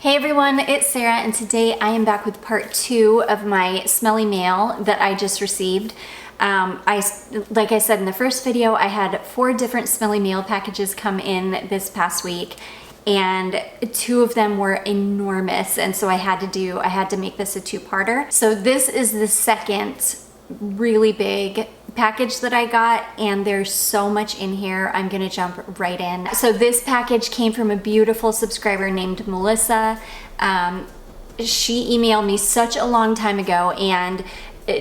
Hey everyone, it's Sarah and today I am back with part 2 of my Smelly mail that I just received. Like I said in the first video, I had 4 different Smelly mail packages come in this past week and 2 of them were enormous, and so I had to make this a 2-parter. So this is the second really big package that I got, and there's so much in here. I'm gonna jump right in. So this package came from a beautiful subscriber named Melissa. She emailed me such a long time ago, and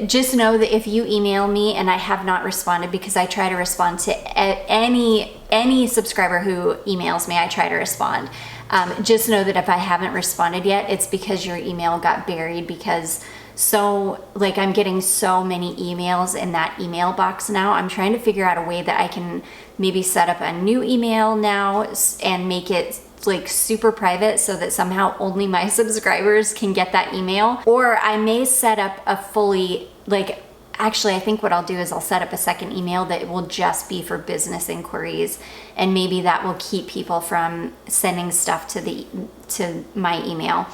just know that if you email me and I have not responded, because I try to respond to any subscriber who emails me, I try to respond. Just know that if I haven't responded yet, it's because your email got buried, because I'm getting so many emails in that email box now. I'm trying to figure out a way that I can maybe set up a new email now and make it like super private so that somehow only my subscribers can get that email. Or I may set up a fully, actually I think what I'll do is I'll set up a second email that will just be for business inquiries, and maybe that will keep people from sending stuff to my email.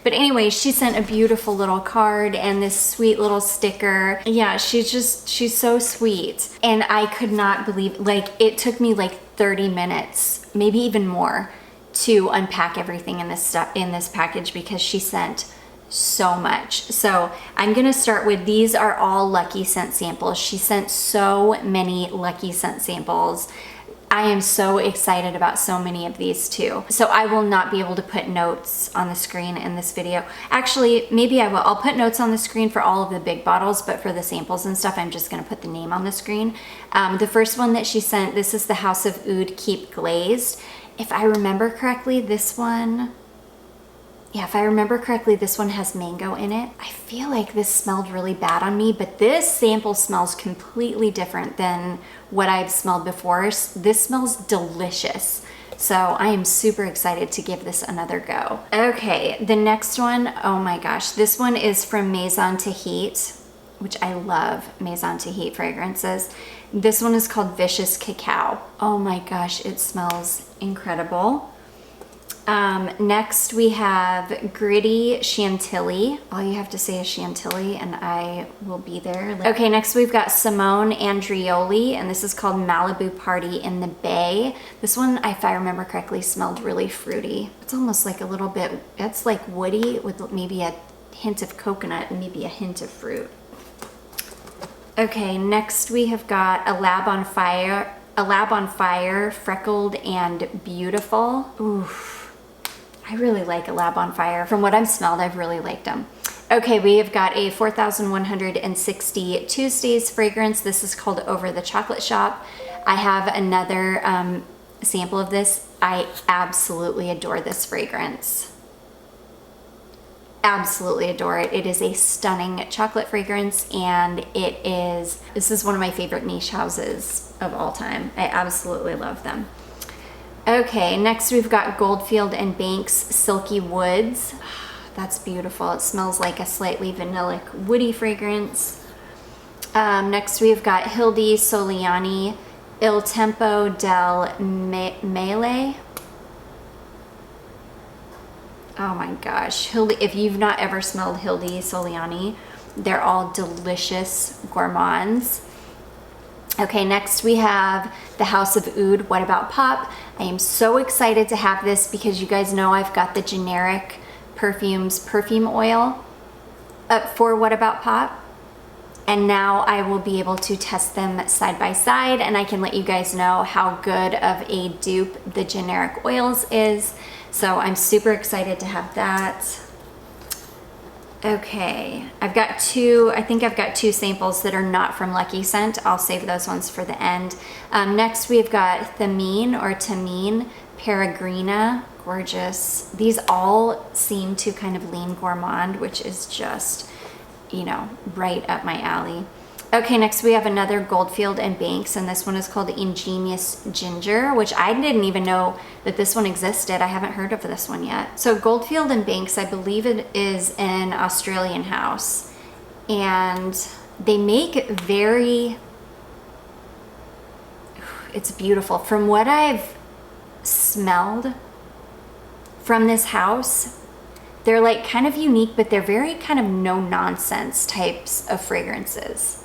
But anyway, she sent a beautiful little card and this sweet little sticker. Yeah, she's so sweet. And I could not believe, it took me 30 minutes, maybe even more, to unpack everything in this package, because she sent so much. So I'm gonna start with, these are all Lucky Scent samples. She sent so many Lucky Scent samples. I am so excited about so many of these too. So I will not be able to put notes on the screen in this video. Actually, maybe I will. I'll put notes on the screen for all of the big bottles, but for the samples and stuff, I'm just gonna put the name on the screen. The first one that she sent, this is the House of Oud Keep Glazed. If I remember correctly, this one has mango in it. I feel like this smelled really bad on me, but this sample smells completely different than what I've smelled before. This smells delicious. So I am super excited to give this another go. Okay, the next one, oh my gosh, this one is from Maison Tahit, which I love Maison Tahit fragrances. This one is called Vicious Cacao. Oh my gosh, it smells incredible. Next we have Gritty Chantilly. All you have to say is Chantilly and I will be there. Okay, next we've got Simone Andrioli, and this is called Malibu Party in the Bay. This one, if I remember correctly, smelled really fruity. It's almost like a little bit, it's like woody with maybe a hint of coconut and maybe a hint of fruit. Okay, next we have got A Lab on Fire, Freckled and Beautiful. Oof. I really like A Lab on Fire. From what I've smelled, I've really liked them. Okay, we have got a 4160 Tuesdays fragrance. This is called Over the Chocolate Shop. I have another sample of this. I absolutely adore this fragrance. Absolutely adore it. It is a stunning chocolate fragrance, and this is one of my favorite niche houses of all time. I absolutely love them. Okay, next we've got Goldfield and Banks Silky Woods. That's beautiful. It smells like a slightly vanillic woody fragrance. Next we've got Hildy Soliani Il Tempo del Mele. Oh my gosh, Hildy, if you've not ever smelled Hildy Soliani, they're all delicious gourmands. Okay, next we have the House of Oud What About Pop. I am so excited to have this because you guys know I've got the generic perfume oil for What About Pop. And now I will be able to test them side by side, and I can let you guys know how good of a dupe the generic oils is. So I'm super excited to have that. Okay, I think I've got 2 samples that are not from Lucky Scent. I'll save those ones for the end. Next we've got Tamine Peregrina. Gorgeous. These all seem to kind of lean gourmand, which is just, right up my alley. Okay, next we have another Goldfield and Banks, and this one is called Ingenious Ginger, which I didn't even know that this one existed. I haven't heard of this one yet. So Goldfield and Banks, I believe it is an Australian house, and they make it's beautiful. From what I've smelled from this house, They're like kind of unique, but they're very kind of no nonsense types of fragrances.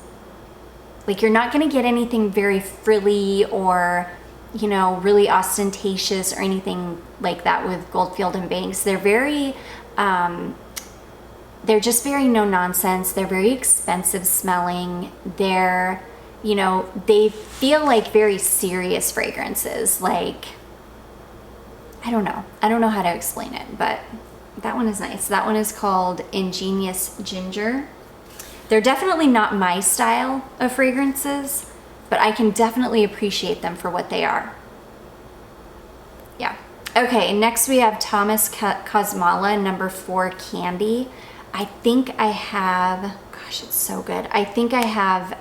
Like you're not gonna get anything very frilly or, you know, really ostentatious or anything like that with Goldfield and Banks. They're very, they're just very no nonsense. They're very expensive smelling. They're, you know, they feel like very serious fragrances. Like, I don't know how to explain it, but that one is nice. That one is called Ingenious Ginger. They're definitely not my style of fragrances, but I can definitely appreciate them for what they are. Yeah. Okay, next we have Thomas Cosmala number 4 Candy. I think I have, gosh, it's so good. I think I have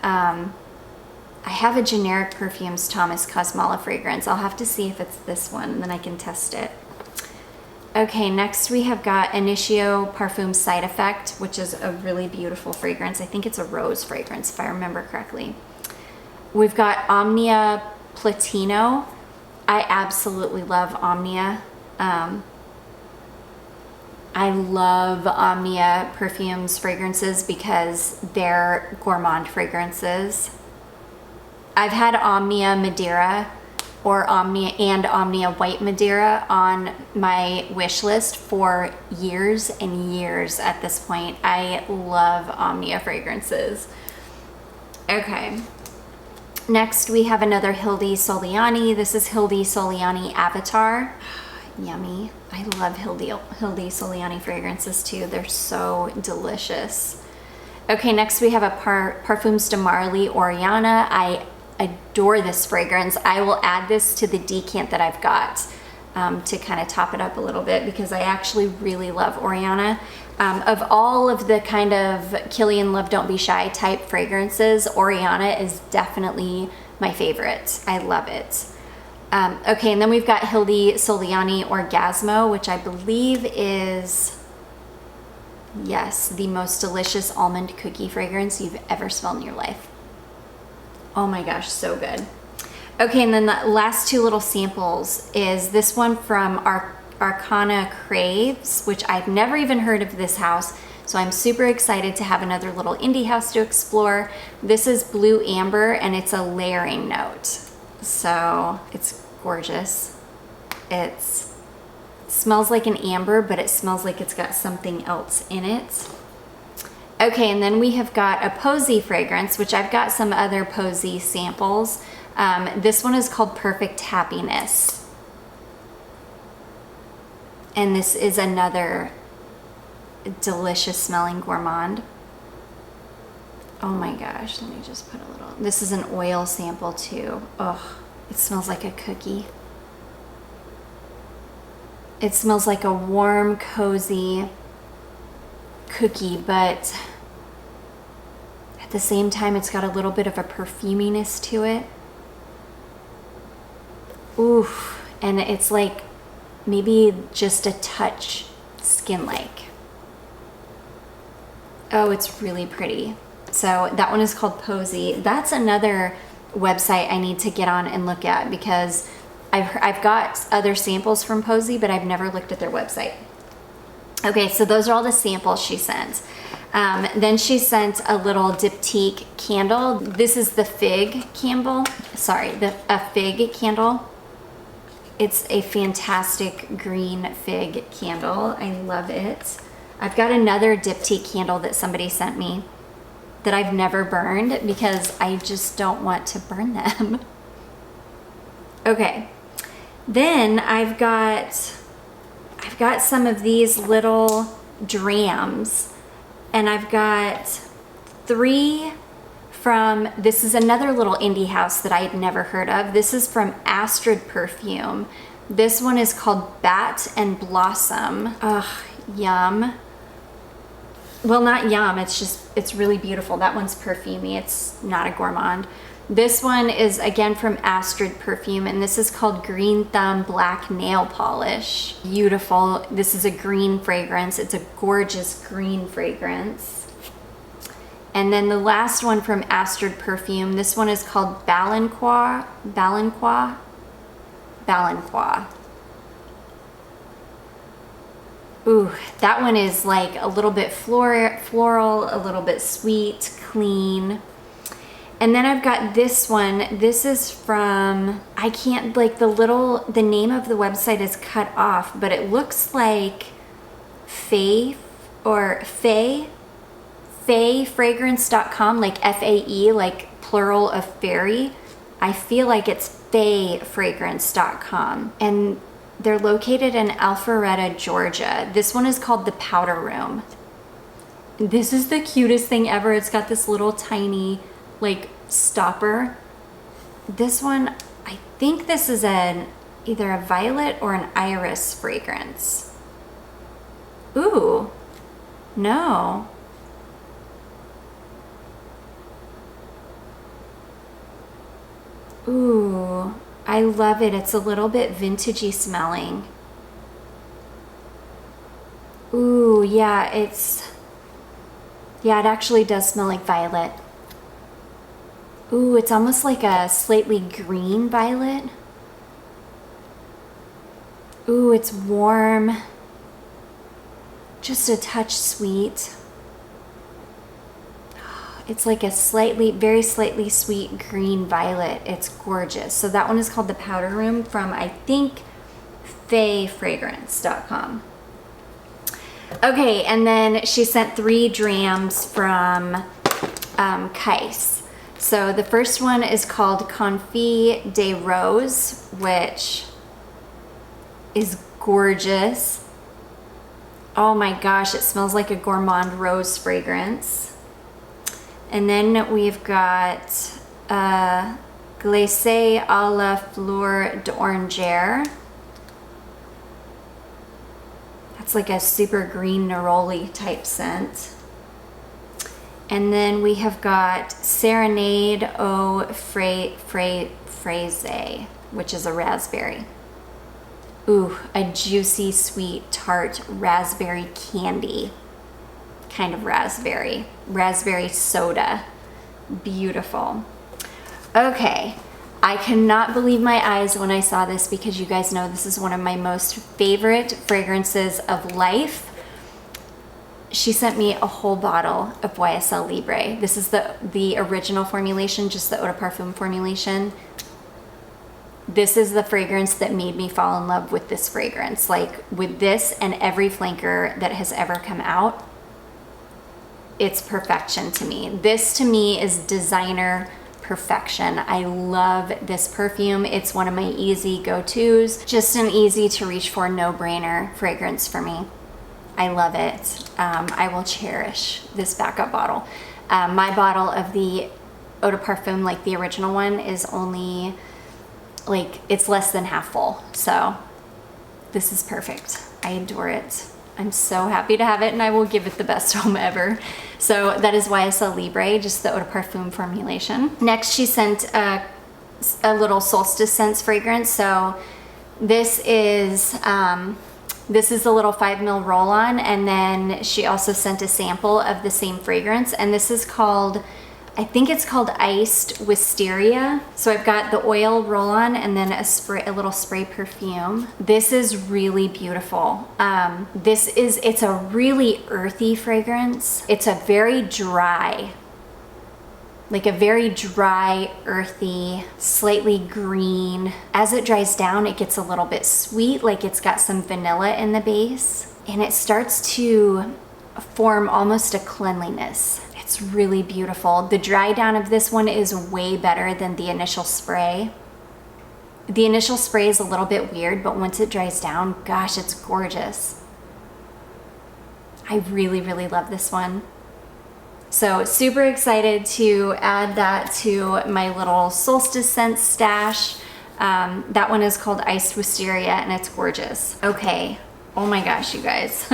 a generic Perfumes Thomas Cosmala fragrance. I'll have to see if it's this one, and then I can test it. Okay, next we have got Initio Parfum Side Effect, which is a really beautiful fragrance. I think it's a rose fragrance, if I remember correctly. We've got Omnia Platino. I absolutely love Omnia. I love Omnia Perfumes fragrances because they're gourmand fragrances. I've had Omnia Madeira or Omnia White Madeira on my wish list for years and years at this point. I love Omnia fragrances. Okay. Next we have another Hildy Soliani. This is Hildy Soliani Avatar. Yummy. I love Hildy Soliani fragrances too. They're so delicious. Okay, next we have a Parfums de Marly Oriana. I adore this fragrance. I will add this to the decant that I've got to kind of top it up a little bit because I actually really love Oriana. Of all of the kind of Killian Love Don't Be Shy type fragrances, Oriana is definitely my favorite. I love it. Okay, and then we've got Hildy Soliani Orgasmo, which I believe is, yes, the most delicious almond cookie fragrance you've ever smelled in your life. Oh my gosh, so good. Okay, and then the last 2 little samples is this one from Arcana Craves, which I've never even heard of this house, so I'm super excited to have another little indie house to explore. This is Blue Amber, and it's a layering note. So it's gorgeous. It smells like an amber, but it smells like it's got something else in it. Okay, and then we have got a Posy fragrance, which I've got some other Posy samples. This one is called Perfect Happiness. And this is another delicious smelling gourmand. Oh my gosh, let me just put a little, this is an oil sample too. Oh, it smells like a cookie. It smells like a warm, cozy cookie, but at the same time, it's got a little bit of a perfuminess to it. Oof, and it's like maybe just a touch skin-like. Oh, it's really pretty. So that one is called Posy. That's another website I need to get on and look at because I've got other samples from Posy, but I've never looked at their website. Okay, so those are all the samples she sent. Then she sent a little diptyque candle. This is the fig candle. Sorry, a fig candle. It's a fantastic green fig candle. I love it. I've got another diptyque candle that somebody sent me that I've never burned because I just don't want to burn them. Okay, then I've got some of these little drams, and I've got 3 from, this is another little indie house that I had never heard of. This is from Astrid Perfume. This one is called Bat and Blossom. Ugh, yum. Well, not yum, it's really beautiful. That one's perfumey, it's not a gourmand. This one is again from Astrid Perfume, and this is called Green Thumb Black Nail Polish. Beautiful. This is a green fragrance. It's a gorgeous green fragrance. And then the last one from Astrid Perfume, this one is called Balancois. Ooh, that one is like a little bit floral, a little bit sweet, clean. And then I've got this one. This is from, I can't, like the name of the website is cut off, but it looks like Faye fragrance.com, like F-A-E, like plural of fairy. I feel like it's fragrance.com. And they're located in Alpharetta, Georgia. This one is called the Powder Room. This is the cutest thing ever. It's got this little tiny like stopper. This one, I think this is either a violet or an iris fragrance. Ooh, no. Ooh, I love it. It's a little bit vintagey smelling. Ooh, yeah, it actually does smell like violet. Ooh, it's almost like a slightly green violet. Ooh, it's warm. Just a touch sweet. It's like a very slightly sweet green violet. It's gorgeous. So that one is called the Powder Room from, I think, FayeFragrance.com. Okay, and then she sent 3 drams from Kais. So the first one is called Confit de Rose, which is gorgeous. Oh my gosh, it smells like a gourmand rose fragrance. And then we've got Glacé à la Fleur d'Oranger. That's like a super green neroli type scent. And then we have got Serenade au Fraise, which is a raspberry. Ooh, a juicy, sweet, tart raspberry candy. Kind of raspberry soda. Beautiful. Okay, I cannot believe my eyes when I saw this, because you guys know this is one of my most favorite fragrances of life. She sent me a whole bottle of YSL Libre. This is the original formulation, just the eau de parfum formulation. This is the fragrance that made me fall in love with this fragrance. Like with this and every flanker that has ever come out, it's perfection to me. This to me is designer perfection. I love this perfume. It's one of my easy go-tos. Just an easy to reach for, no-brainer fragrance for me. I love it. I will cherish this backup bottle. My bottle of the eau de parfum, like the original one, is only like, it's less than half full. So this is perfect. I adore it. I'm so happy to have it, and I will give it the best home ever. So that is YSL Libre, just the eau de parfum formulation. Next, she sent a little solstice scents fragrance. So this is the little 5 ml roll-on, and then she also sent a sample of the same fragrance, and this is called, I think it's called Iced Wisteria. So I've got the oil roll-on and then a little spray perfume. This is really beautiful. It's a really earthy fragrance. It's a very dry, earthy, slightly green. As it dries down, it gets a little bit sweet, like it's got some vanilla in the base, and it starts to form almost a cleanliness. It's really beautiful. The dry down of this one is way better than the initial spray. The initial spray is a little bit weird, but once it dries down, gosh, it's gorgeous. I really, really love this one. So super excited to add that to my little solstice scent stash. That one is called Iced Wisteria, and it's gorgeous. Okay, oh my gosh, you guys.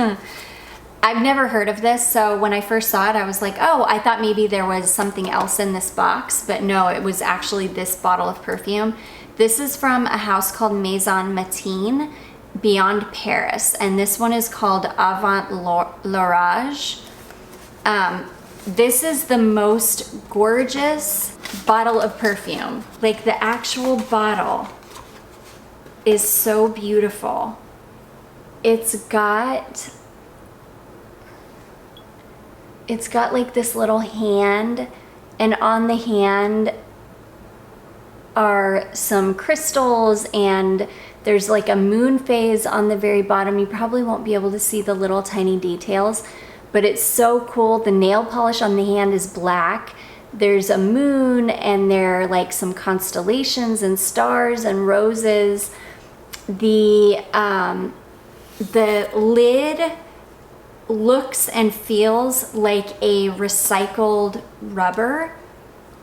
I've never heard of this, so when I first saw it, I was like, oh, I thought maybe there was something else in this box, but no, it was actually this bottle of perfume. This is from a house called Maison Matine, Beyond Paris, and this one is called Avant l'Orage. This is the most gorgeous bottle of perfume. Like, the actual bottle is so beautiful. It's got It's got like this little hand, and on the hand are some crystals, and there's like a moon phase on the very bottom. You probably won't be able to see the little tiny details, but it's so cool. The nail polish on the hand is black. There's a moon, and there are like some constellations and stars and roses. The lid looks and feels like a recycled rubber,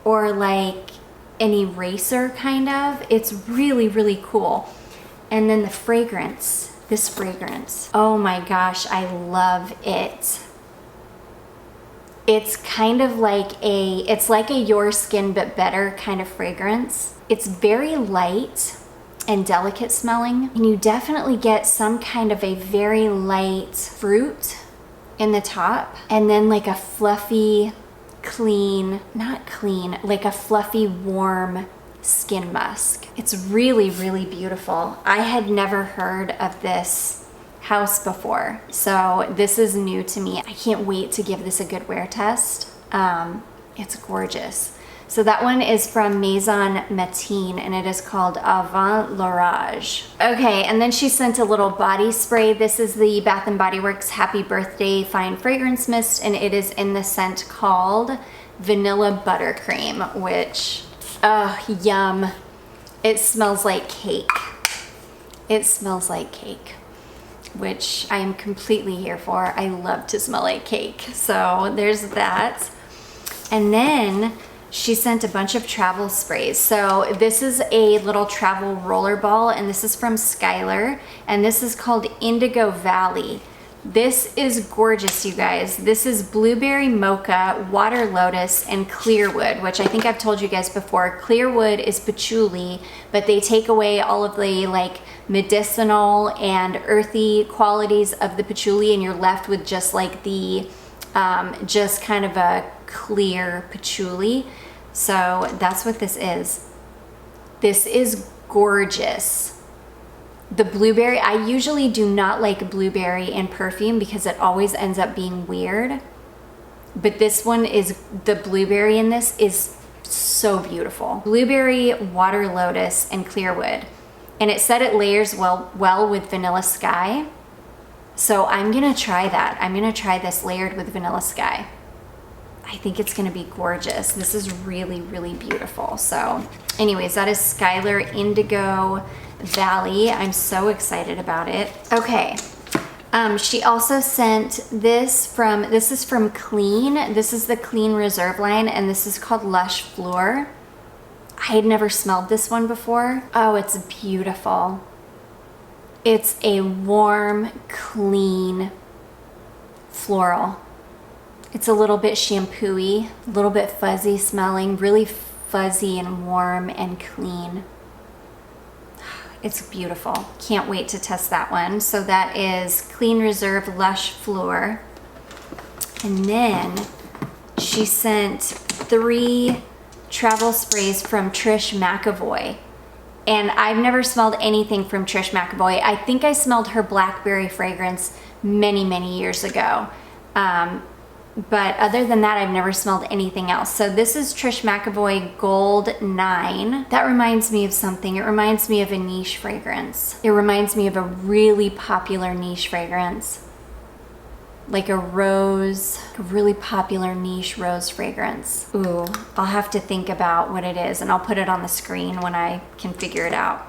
or like an eraser kind of. It's really, really cool. And then the fragrance, this fragrance. Oh my gosh, I love it. It's kind of like it's like a Your Skin But Better kind of fragrance. It's very light and delicate smelling, and you definitely get some kind of a very light fruit in the top, and then like a fluffy, like a fluffy, warm skin musk. It's really, really beautiful. I had never heard of this house before, so this is new to me. I can't wait to give this a good wear test. It's gorgeous. So that one is from Maison Matine, and it is called Avant l'Orage. Okay, and then she sent a little body spray. This is the Bath & Body Works Happy Birthday Fine Fragrance Mist, and it is in the scent called Vanilla Buttercream, which, yum. It smells like cake. It smells like cake, which I am completely here for. I love to smell like cake. So there's that. And then she sent a bunch of travel sprays. So this is a little travel roller ball, and this is from Skylar, and this is called Indigo Valley. This is gorgeous, you guys. This is blueberry mocha, water lotus, and clearwood, which I think I've told you guys before. Clearwood is patchouli, but they take away all of the like medicinal and earthy qualities of the patchouli, and you're left with just like the just kind of a clear patchouli. So that's what this is. This is gorgeous. The blueberry, I usually do not like blueberry in perfume because it always ends up being weird. But this one is, the blueberry in this is so beautiful. Blueberry, water lotus, and clearwood. And it said it layers well with Vanilla Sky. So I'm gonna try that. I'm gonna try this layered with Vanilla Sky. I think it's gonna be gorgeous. This is really, really beautiful. So anyways, that is Skylar Indigo Valley. I'm so excited about it. Okay, she also sent this is from Clean. This is the Clean Reserve line, and this is called Lush Fleur. I had never smelled this one before. Oh, it's beautiful. It's a warm, clean floral. It's a little bit shampoo-y, a little bit fuzzy smelling, really fuzzy and warm and clean. It's beautiful. Can't wait to test that one. So that is Clean Reserve Lush Fleur. And then she sent 3 travel sprays from Trish McEvoy. And I've never smelled anything from Trish McEvoy. I think I smelled her blackberry fragrance many, many years ago. But other than that, I've never smelled anything else. So this is Trish McEvoy Gold 9. That reminds me of something. It reminds me of a niche fragrance. It reminds me of a really popular niche fragrance. Like a rose, a really popular niche rose fragrance. Ooh, I'll have to think about what it is, and I'll put it on the screen when I can figure it out.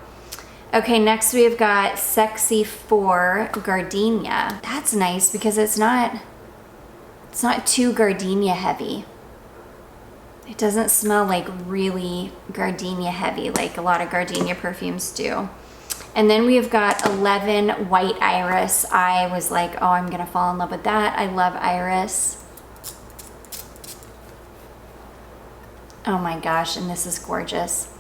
Okay, next we've got Sexy 4 Gardenia. That's nice because it's not too gardenia heavy. It doesn't smell like really gardenia heavy like a lot of gardenia perfumes do. And then we've got 11 White Iris. I was like, oh, I'm gonna fall in love with that. I love iris. Oh my gosh, and this is gorgeous.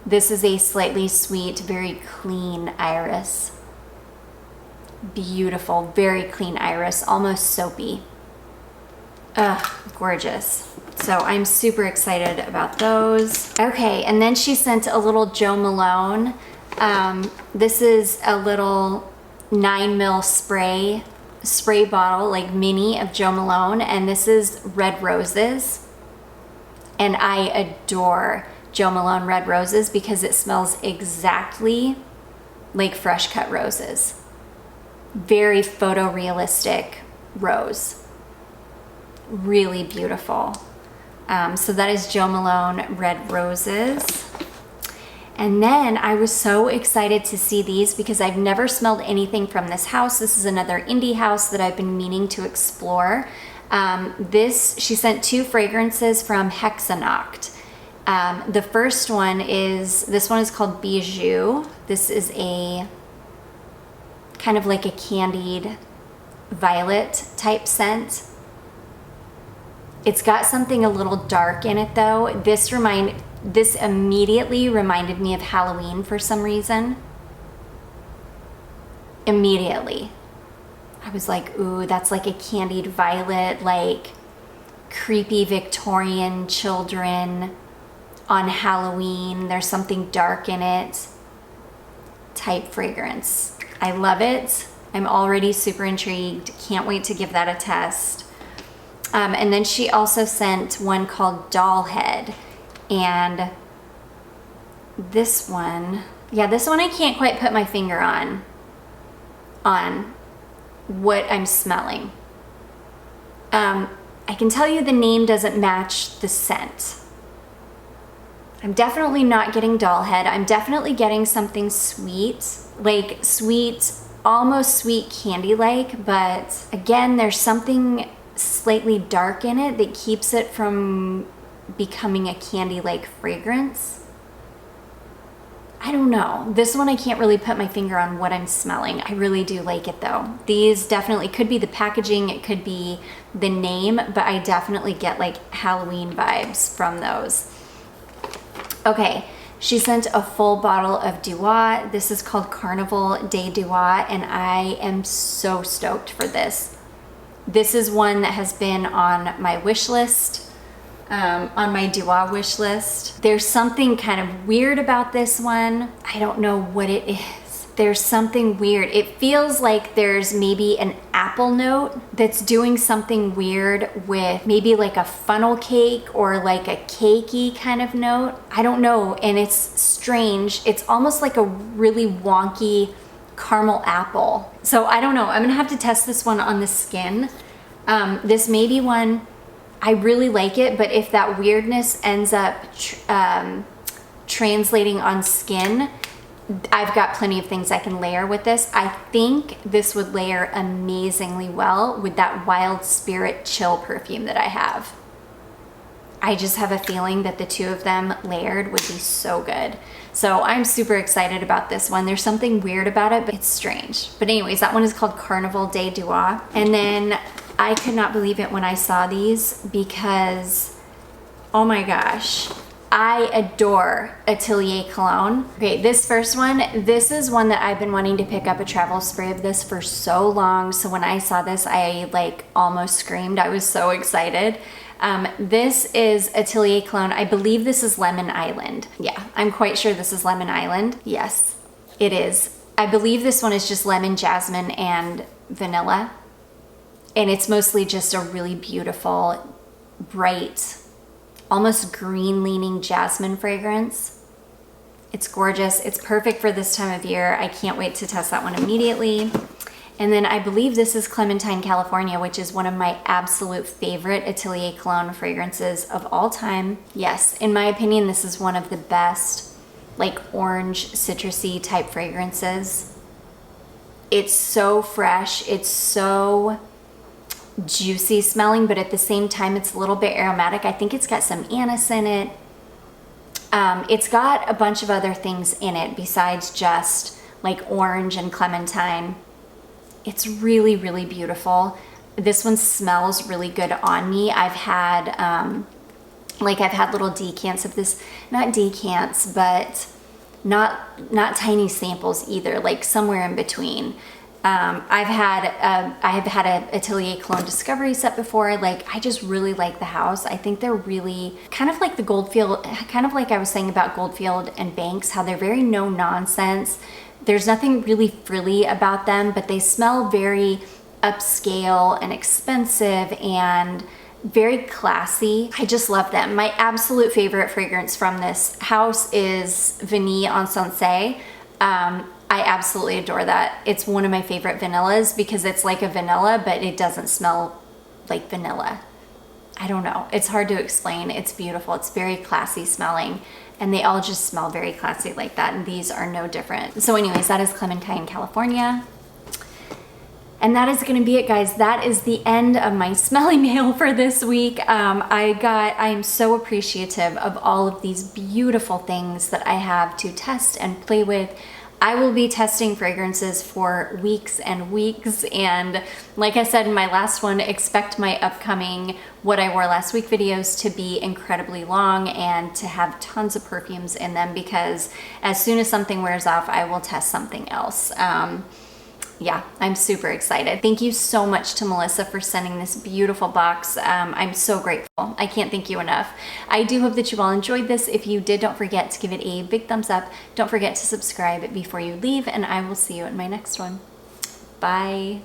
This is a slightly sweet, very clean iris. Beautiful, very clean iris, almost soapy. Ugh, gorgeous. So I'm super excited about those. Okay, and then she sent a little Jo Malone. This is a little 9 ml spray spray bottle, like mini, of Jo Malone, and this is Red Roses. And I adore Jo Malone Red Roses because it smells exactly like fresh cut roses. Very photorealistic rose. Really beautiful. So that is Jo Malone Red Roses. And then I was so excited to see these because I've never smelled anything from this house. This is another indie house that I've been meaning to explore. She sent 2 fragrances from Hexanoct. The first one this one is called Bijou. This is a kind of like a candied violet type scent. It's got something a little dark in it though. This immediately reminded me of Halloween for some reason. Immediately. I was like, ooh, that's like a candied violet, like creepy Victorian children on Halloween. There's something dark in it type fragrance. I love it. I'm already super intrigued. Can't wait to give that a test. And then she also sent one called Doll Head. And this one I can't quite put my finger on what I'm smelling. I can tell you the name doesn't match the scent. I'm definitely not getting Doll Head. I'm definitely getting something sweet, like sweet, almost sweet candy-like, but again, there's something slightly dark in it that keeps it from becoming a candy-like fragrance. I don't know. This one I can't really put my finger on what I'm smelling. I really do like it though. These definitely could be the packaging, it could be the name, but I definitely get like Halloween vibes from those. Okay, she sent a full bottle of Duat. This is called Carnival de Duat, and I am so stoked for this. This is one that has been on my wish list. On my Duat wish list. There's something kind of weird about this one. I don't know what it is. There's something weird. It feels like there's maybe an apple note that's doing something weird with maybe like a funnel cake or like a cakey kind of note. I don't know, and it's strange. It's almost like a really wonky caramel apple. So I don't know. I'm gonna have to test this one on the skin. This may be one, I really like it, but if that weirdness ends up translating on skin, I've got plenty of things I can layer with this. I think this would layer amazingly well with that Wild Spirit Chill perfume that I have. I just have a feeling that the two of them layered would be so good. So I'm super excited about this one. There's something weird about it, but it's strange. But anyways, that one is called Carnival de Duat. And then I could not believe it when I saw these because, oh my gosh, I adore Atelier Cologne. Okay, this first one, this is one that I've been wanting to pick up a travel spray of this for so long. So when I saw this, I like almost screamed. I was so excited. This is Atelier Cologne. I believe this is Lemon Island. Yeah, I'm quite sure this is Lemon Island. Yes, it is. I believe this one is just lemon, jasmine, and vanilla. And it's mostly just a really beautiful, bright, almost green leaning jasmine fragrance. It's gorgeous. It's perfect for this time of year. I can't wait to test that one immediately. And then I believe this is Clementine, California, which is one of my absolute favorite Atelier Cologne fragrances of all time. Yes, in my opinion, this is one of the best, like orange, citrusy type fragrances. It's so fresh. It's so juicy smelling, but at the same time, it's a little bit aromatic. I think it's got some anise in it. It's got a bunch of other things in it besides just like orange and clementine. It's really, really beautiful. This one smells really good on me. I've had little decants of this, not decants, but not tiny samples either, like somewhere in between. I have had a Atelier Cologne Discovery set before. Like, I just really like the house. I think they're really kind of like the Goldfield, kind of like I was saying about Goldfield and Banks, how they're very no nonsense. There's nothing really frilly about them, but they smell very upscale and expensive and very classy. I just love them. My absolute favorite fragrance from this house is Vanille en Sensé. I absolutely adore that. It's one of my favorite vanillas because it's like a vanilla, but it doesn't smell like vanilla. I don't know. It's hard to explain. It's beautiful. It's very classy smelling, and they all just smell very classy like that, and these are no different. So anyways, that is Clementine, California. And that is gonna be it, guys. That is the end of my smelly mail for this week. I am so appreciative of all of these beautiful things that I have to test and play with. I will be testing fragrances for weeks and weeks, and like I said in my last one, expect my upcoming What I Wore Last Week videos to be incredibly long and to have tons of perfumes in them, because as soon as something wears off, I will test something else. Yeah, I'm super excited. Thank you so much to Melissa for sending this beautiful box. I'm so grateful. I can't thank you enough. I do hope that you all enjoyed this. If you did, don't forget to give it a big thumbs up. Don't forget to subscribe before you leave, and I will see you in my next one. Bye.